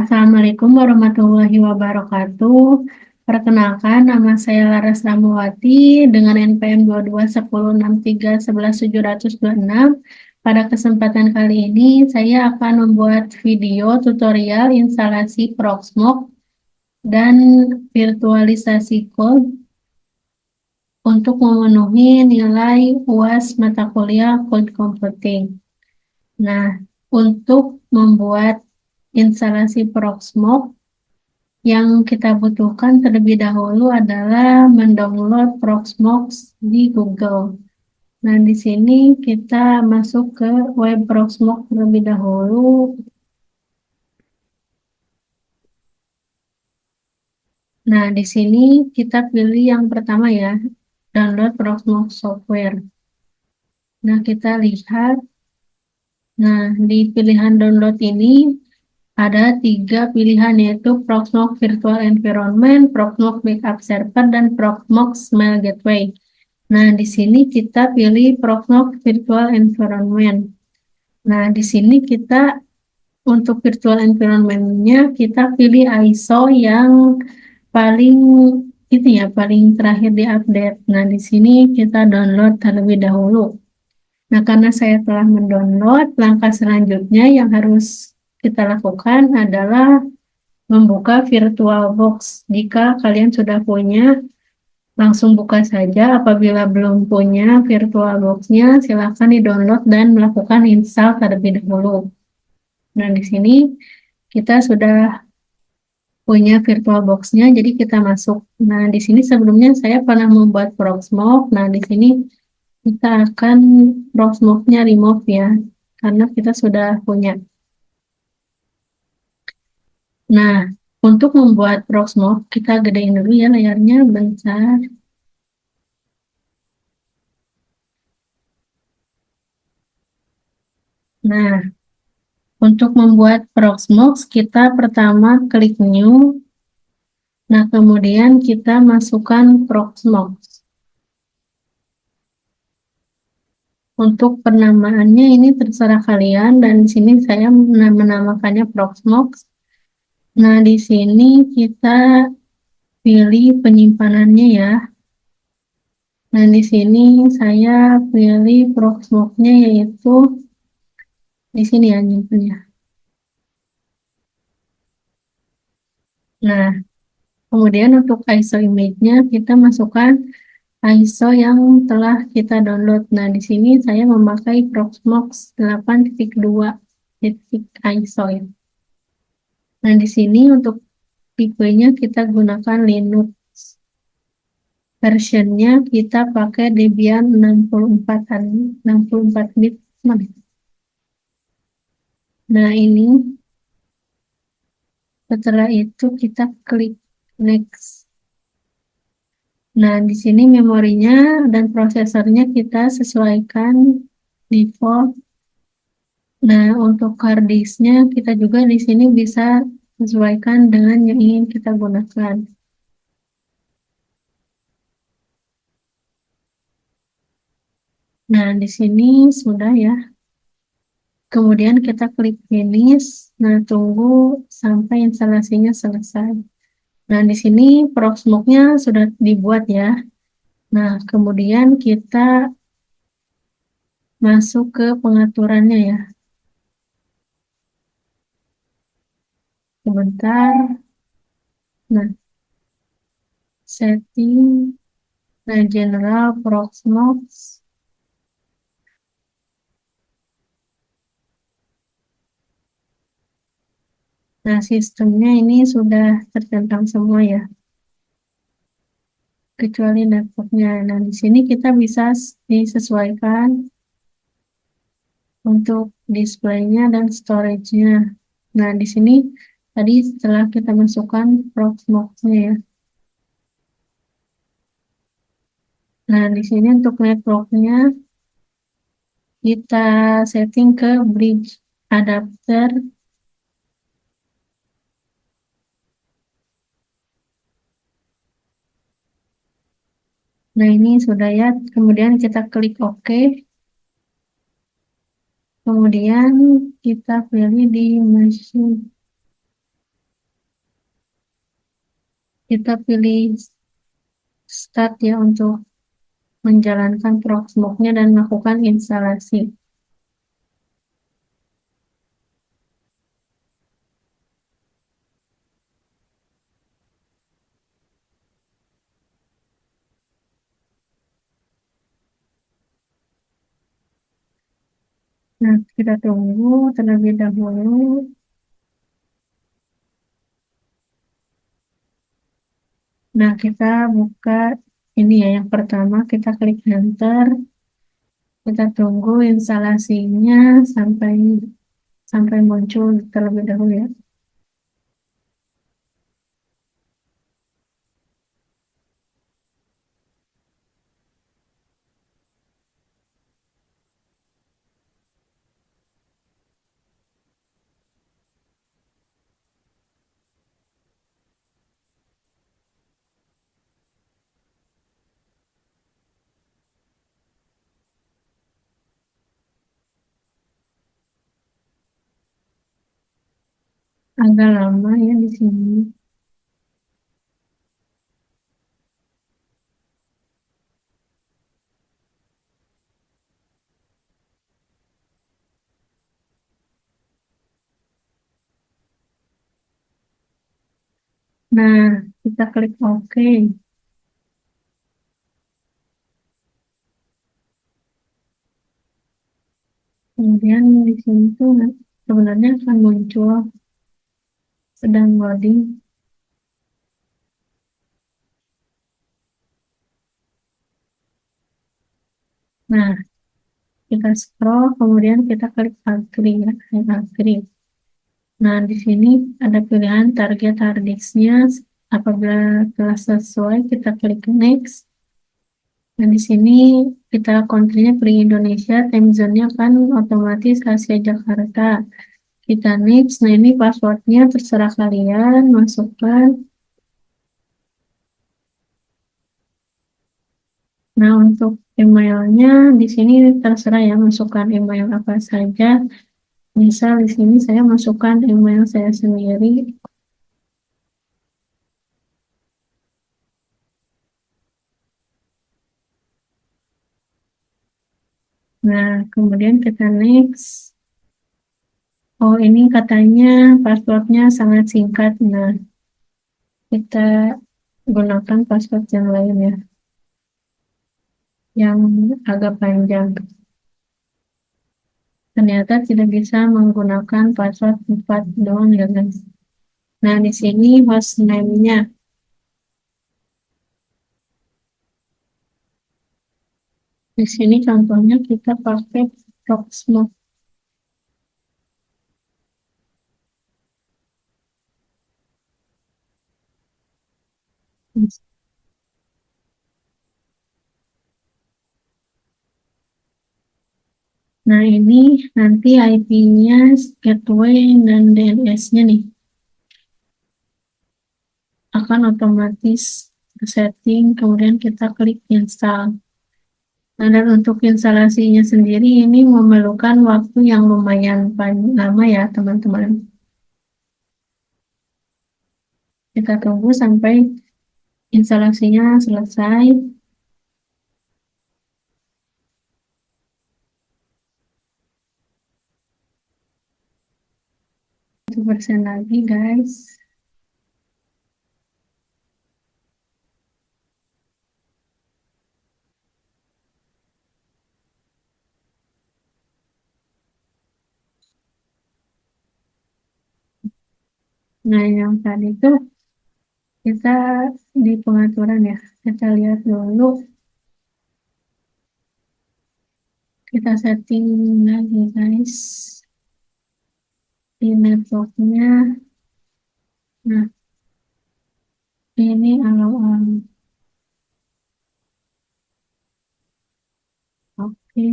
Assalamualaikum warahmatullahi wabarakatuh. Perkenalkan, nama saya Laras Ramawati dengan NPM 221063111726. Pada kesempatan kali ini, saya akan membuat video tutorial instalasi Proxmox dan virtualisasi code untuk memenuhi nilai UAS mata kuliah Code Computing. Nah, untuk membuat instalasi Proxmox, yang kita butuhkan terlebih dahulu adalah mendownload Proxmox di Google. Nah, di sini kita masuk ke web Proxmox terlebih dahulu. Nah, di sini kita pilih yang pertama ya, download Proxmox software. Nah, kita lihat. Nah, di pilihan download ini ada 3 pilihan, yaitu Proxmox Virtual Environment, Proxmox Backup Server, dan Proxmox Mail Gateway. Nah, di sini kita pilih Proxmox Virtual Environment. Nah, di sini kita untuk Virtual Environment-nya kita pilih ISO yang paling paling terakhir diupdate. Nah, di sini kita download terlebih dahulu. Nah, karena saya telah mendownload, langkah selanjutnya yang harus kita lakukan adalah membuka VirtualBox. Jika kalian sudah punya, langsung buka saja. Apabila belum punya VirtualBox-nya, silakan di-download dan melakukan install terlebih dahulu. Nah, di sini kita sudah punya VirtualBox-nya, jadi kita masuk. Nah, di sini sebelumnya saya pernah membuat Proxmox. Nah, di sini kita akan Proxmox-nya remove ya, karena kita sudah punya. Nah, untuk membuat Proxmox, kita gedein dulu ya layarnya, bentar. Nah, untuk membuat Proxmox, kita pertama klik New. Nah, kemudian kita masukkan Proxmox. Untuk penamaannya ini terserah kalian, dan di sini saya menamakannya Proxmox. Nah, di sini kita pilih penyimpanannya ya. Nah, di sini saya pilih Proxmox-nya, yaitu di sini ya nyimpannya. Nah, kemudian untuk ISO image-nya kita masukkan ISO yang telah kita download. Nah, di sini saya memakai Proxmox 8.2 titik ISO ya. Nah, di sini untuk tipenya kita gunakan Linux. Versionnya kita pakai Debian 64 bit. Nah, ini setelah itu kita klik next. Nah, di sini memorinya dan prosesornya kita sesuaikan default. Nah, untuk hard disknya kita juga di sini bisa sesuaikan dengan yang ingin kita gunakan. Nah, di sini sudah ya. Kemudian kita klik finish. Nah, tunggu sampai instalasinya selesai. Nah, di sini Proxmox-nya sudah dibuat ya. Nah, kemudian kita masuk ke pengaturannya ya. Sebentar. Nah, setting. Nah, general Proxmox. Nah, sistemnya ini sudah tertentang semua ya, kecuali networknya. Nah, di sini kita bisa disesuaikan untuk displaynya dan storage-nya. Nah, di sini tadi setelah kita masukkan Proxmox-nya ya. Nah, di sini untuk networknya kita setting ke bridge. adapter. Nah, ini sudah ya. Kemudian kita klik OK. Kemudian kita pilih di machine. Kita pilih start ya untuk menjalankan Proxmox-nya dan melakukan instalasi. Nah, kita tunggu terlebih dahulu. Nah, kita buka ini ya, yang pertama kita klik enter. Kita tunggu instalasinya sampai sampai muncul terlebih dahulu ya. Agak lama ya di sini. Nah, kita klik OK. Kemudian di sini tuh sebenarnya akan muncul sedang loading. Nah, kita scroll, kemudian kita klik agree ya, klik agree. Nah, di sini ada pilihan target harddisk-nya. Apabila telah sesuai, kita klik next. Nah, di sini kita country-nya pilih Indonesia, time zone-nya kan otomatis Asia Jakarta. Kita next. Nah, ini passwordnya terserah kalian, masukkan. Nah, untuk emailnya di sini terserah ya, masukkan email apa saja. Misal di sini saya masukkan email saya sendiri. Nah, kemudian kita next. Oh, ini katanya passwordnya sangat singkat. Nah, kita gunakan password yang lain ya, yang agak panjang. Ternyata tidak bisa menggunakan password 4 doang ya guys. Nah, di sini hostname-nya. Di sini contohnya kita pakai Proxmox. Nah, ini nanti IP-nya, gateway, dan DNS-nya nih akan otomatis setting, kemudian kita klik install. Nah, dan untuk instalasinya sendiri ini memerlukan waktu yang lumayan lama ya, teman-teman. Kita tunggu sampai instalasinya selesai. 1% lagi, guys. Nah, yang tadi itu kita di pengaturan ya. Kita lihat dulu, kita setting lagi, guys. Di networknya. Nah, ini alarm. Oke.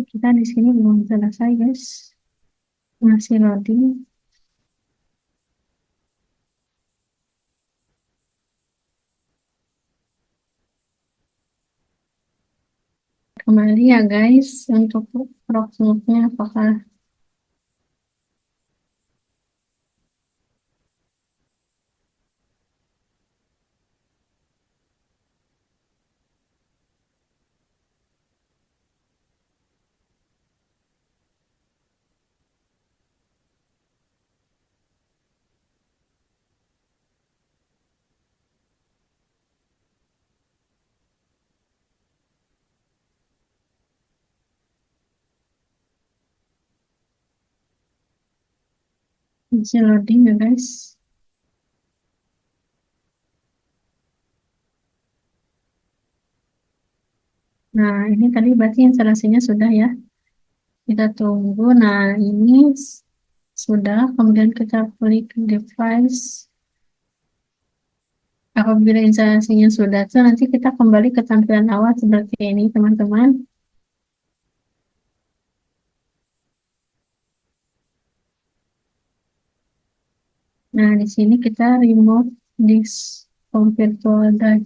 kita di sini belum selesai, guys. Masih loading. Kembali ya, guys, untuk proxmox-nya apakah masih loading ya, guys. Nah, ini tadi berarti instalasinya sudah ya. Kita tunggu. Nah, ini sudah. Kemudian kita klik device. Apabila instalasinya sudah, so nanti kita kembali ke tampilan awal seperti ini, teman-teman. Nah, di sini kita remove disk from virtual drive.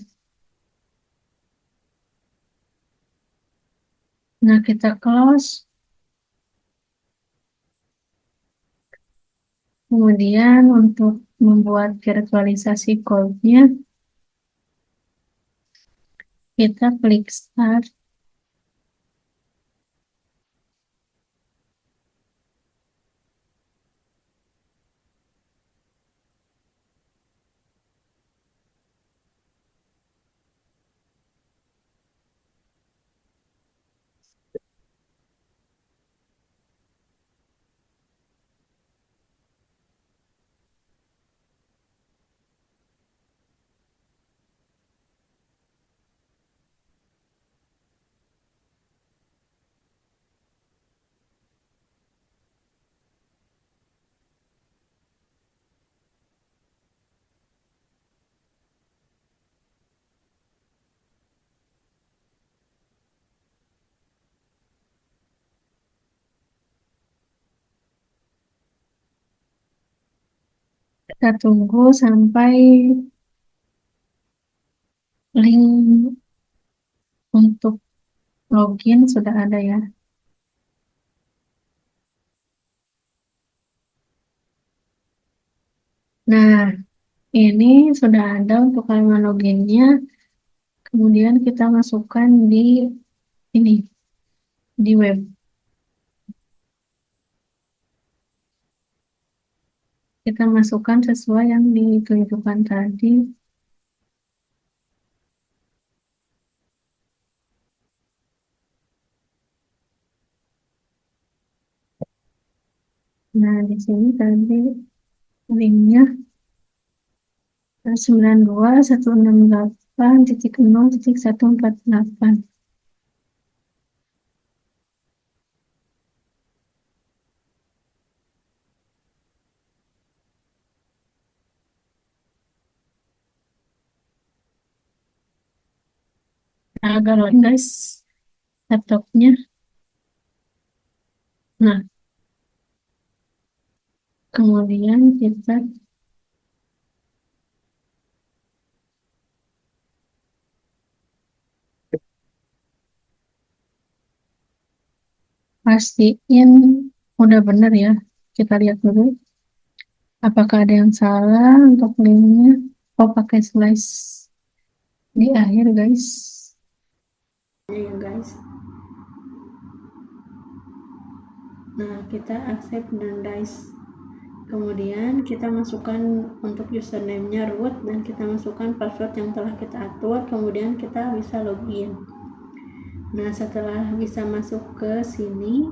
Nah, kita close. Kemudian untuk membuat virtualisasi code-nya, kita klik start. Kita tunggu sampai link untuk login sudah ada ya. Nah, ini sudah ada untuk halaman loginnya. Kemudian kita masukkan di ini, di web. Kita masukkan sesuai yang ditunjukkan tadi. Nah, di sini tadi linknya 92.168.0.148. Agak loading, guys, laptopnya. Nah, kemudian kita pastiin udah benar ya. Kita lihat dulu apakah ada yang salah untuk linknya. Oh, pakai slash di akhir, guys. Ya, guys. Nah, kita accept dan dice. Kemudian kita masukkan untuk username-nya root dan kita masukkan password yang telah kita atur. Kemudian kita bisa login. Nah, setelah bisa masuk ke sini,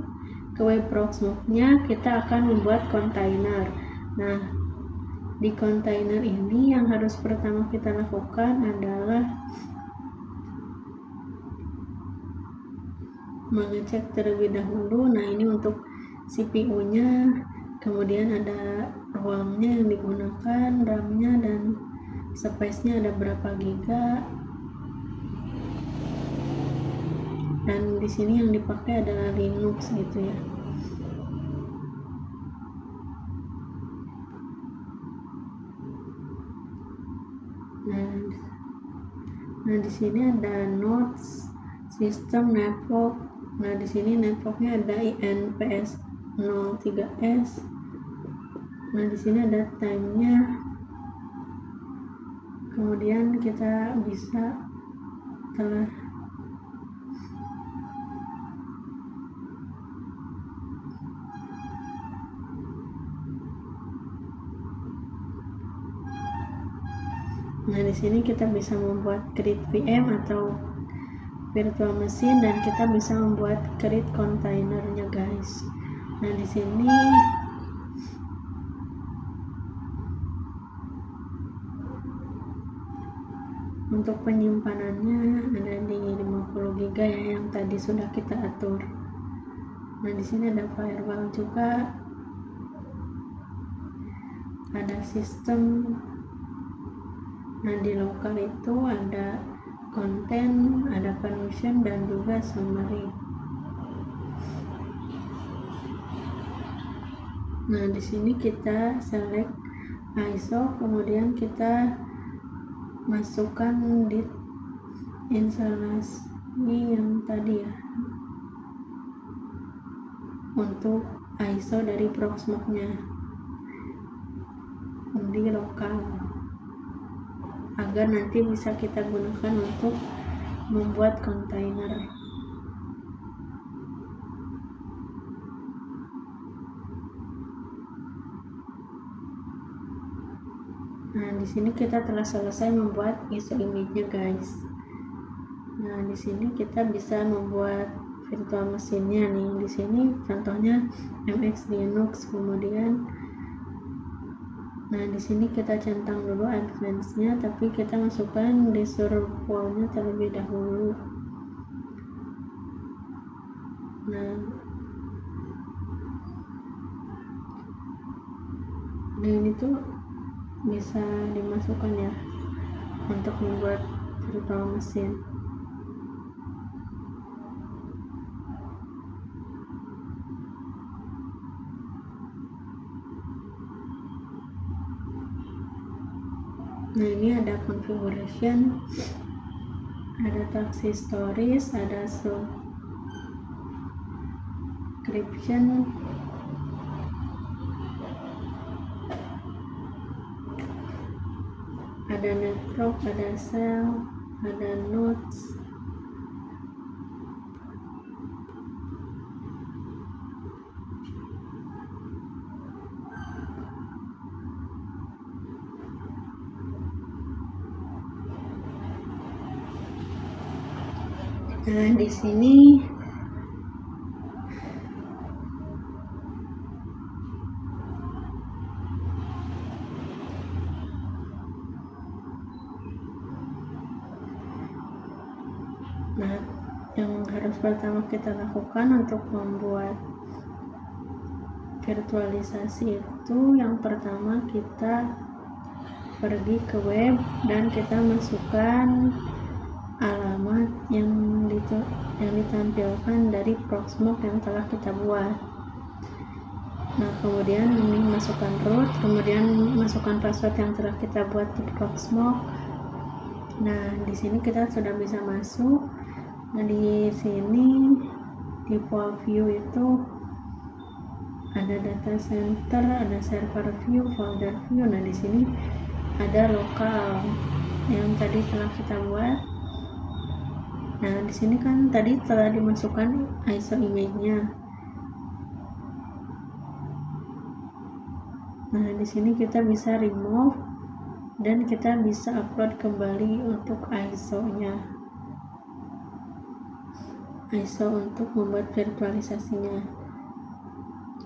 ke web proxmox-nya, kita akan membuat kontainer. Nah, di kontainer ini yang harus pertama kita lakukan adalah mengecek terlebih dahulu. Nah, ini untuk CPU-nya, kemudian ada ruangnya yang digunakan, RAM-nya, dan space-nya ada berapa giga. dan di sini yang dipakai adalah Linux gitu ya. Nah di sini ada nodes, sistem network. Nah di sini networknya ada INPS 03S. Nah di sini ada time-nya. Kemudian kita bisa telah Nah, di sini kita bisa membuat create VM atau virtual machine, dan kita bisa membuat create kontainernya, guys. Nah, di sini untuk penyimpanannya ada di 50 GB ya, yang tadi sudah kita atur. Nah, di sini ada firewall juga, ada sistem. Nah, di lokal itu ada konten, ada permission, dan juga summary. Nah, di sini kita select ISO, kemudian kita masukkan di instalasi yang tadi ya, untuk ISO dari Proxmox-nya di lokal, agar nanti bisa kita gunakan untuk membuat kontainer. Nah, di sini kita telah selesai membuat ISO image-nya, guys. Nah, di sini kita bisa membuat virtual mesinnya nih. Di sini contohnya MX Linux, kemudian nah di sini kita centang dulu advance-nya, tapi kita masukkan di server-nya terlebih dahulu. Nah ini tuh bisa dimasukkan ya untuk membuat virtual mesin. Nah ini ada configuration, ada task stories, ada subscription, ada network, ada cell, ada nodes. Nah di sini yang harus pertama kita lakukan untuk membuat virtualisasi itu, yang pertama kita pergi ke web dan kita masukkan alamat yang ditampilkan dari Proxmox yang telah kita buat. Nah kemudian ini masukkan root, kemudian masukkan password yang telah kita buat di Proxmox. Nah di sini kita sudah bisa masuk. Nah di sini di default view itu ada data center, ada server view, folder view. Nah di sini ada lokal yang tadi telah kita buat. Nah di sini kan tadi telah dimasukkan ISO image-nya. Nah di sini kita bisa remove dan kita bisa upload kembali untuk ISO-nya. ISO untuk membuat virtualisasinya,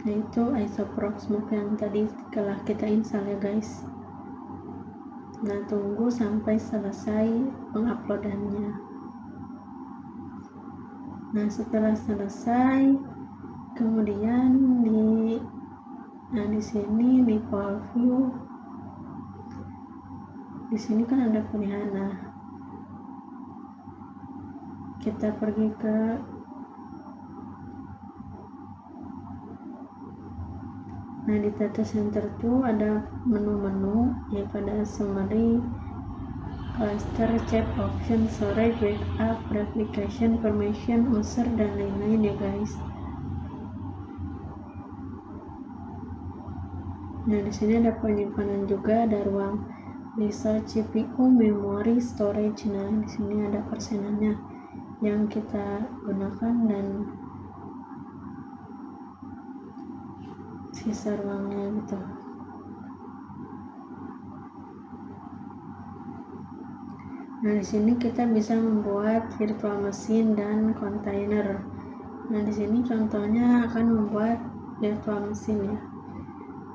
yaitu ISO Proxmox yang tadi telah kita install ya guys. Nah tunggu sampai selesai penguploadannya. Nah setelah selesai, kemudian di sini di default view, di sini kan ada pilihan. Nah kita pergi ke di data center tuh ada menu-menu, yaitu ada summary, cluster, chat option, storage, backup, replication, permission, user, dan lain-lain ya guys. Di sini ada penyimpanan juga, ada ruang research, CPU, memory, storage. Di sini ada persenannya yang kita gunakan dan sisa ruangnya gitu. Di sini kita bisa membuat virtual machine dan container. Di sini contohnya akan membuat virtual machine ya.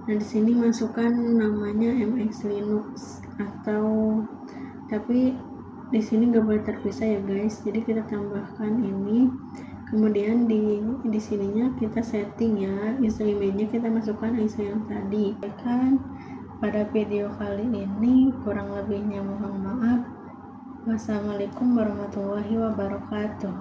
Di sini masukkan namanya MX Linux tapi di sini nggak boleh terpisah ya guys. Jadi kita tambahkan ini, kemudian di sininya kita setting ya, ISO image-nya kita masukkan ISO yang tadi. Pada video kali ini kurang lebihnya mohon maaf. Wassalamualaikum warahmatullahi wabarakatuh.